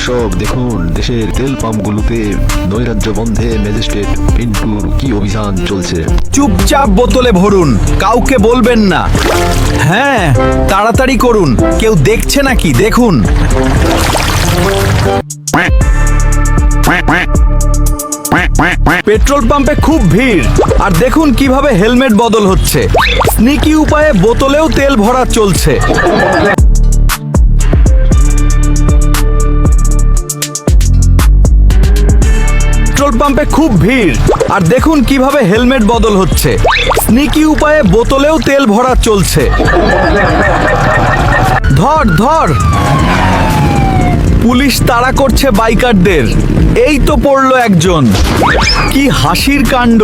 দর্শক দেখুন দেশের তেল পাম্পগুলোতে নৈরাজ্য বন্ধে ম্যাজিস্ট্রেট পিন্টুর কি অভিযান চলছে। চুপচাপ বোতলে ভরুন, কাউকে বলবেন না। হ্যাঁ, তাড়াতাড়ি করুন, কেউ দেখছে নাকি দেখুন। পেট্রোল পাম্পে খুব ভিড়, আর দেখুন কিভাবে হেলমেট বদল হচ্ছে। স্নিকি উপায়ে বোতলেও তেল ভরা চলছে। পেট্রোল পাম্পে খুব ভিড়, আর দেখুন কিভাবে হেলমেট বদল হচ্ছে। স্নিকি উপায়ে বোতলেও তেল ভরা চলছে। ধর ধর, পুলিশ তাড়া করছে বাইকারদের। এই তো পড়লো একজন। কি হাসির কাণ্ড।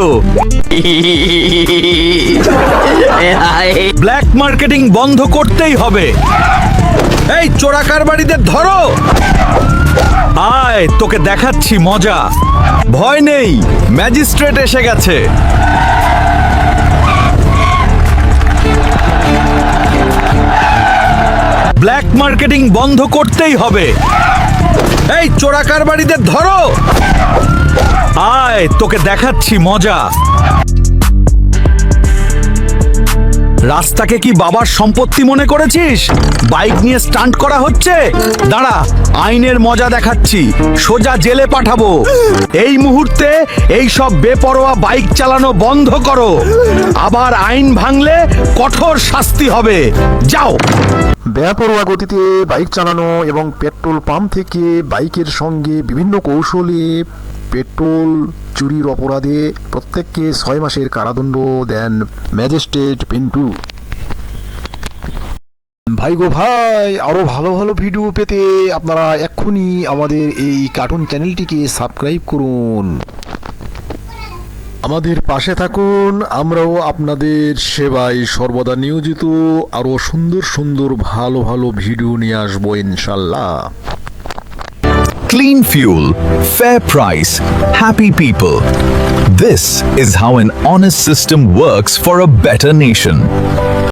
ব্ল্যাক মার্কেটিং বন্ধ করতেই হবে। এই চোরা কারবারিদের ধরো। আয়, তোকে দেখাচ্ছি মজা। ভয় নেই, ম্যাজিস্ট্রেট এসে গেছে। ব্ল্যাক মার্কেটিং বন্ধ করতেই হবে। এই চোরা কারবারিদের ধরো। আয়, তোকে দেখাচ্ছি মজা। রাস্তাকে কি বাবার সম্পত্তি মনে করেছিস? বাইক নিয়ে স্টান্ট করা হচ্ছে? দাঁড়া, আইনের মজা দেখাচ্ছি। সোজা জেলে পাঠাবো। এই মুহূর্তে এই সব বেপরোয়া বাইক চালানো বন্ধ করো। আবার আইন ভাঙলে কঠোর শাস্তি হবে। যাও। বেপরোয়া গতিতে বাইক চালানো এবং পেট্রোল পাম্প থেকে বাইকের সঙ্গে বিভিন্ন কৌশলে পেট্রোল চুরির অপরাধে প্রত্যেককে 6 মাসের কারাদণ্ড দেন ম্যাজিস্ট্রেট পিন্টু। ভাই গো ভাই, আরো ভালো ভালো ভিডিও পেতে আপনারা এক্ষুনি আমাদের এই কার্টুন চ্যানেলটিকে সাবস্ক্রাইব করুন, আমাদের পাশে থাকুন। আমরাও আপনাদের সেবায় সর্বদা নিয়োজিত। আরো সুন্দর সুন্দর ভালো ভালো ভিডিও নিয়ে আসবো ইনশাল্লাহ। Clean fuel, fair price, happy people. This is how an honest system works for a better nation.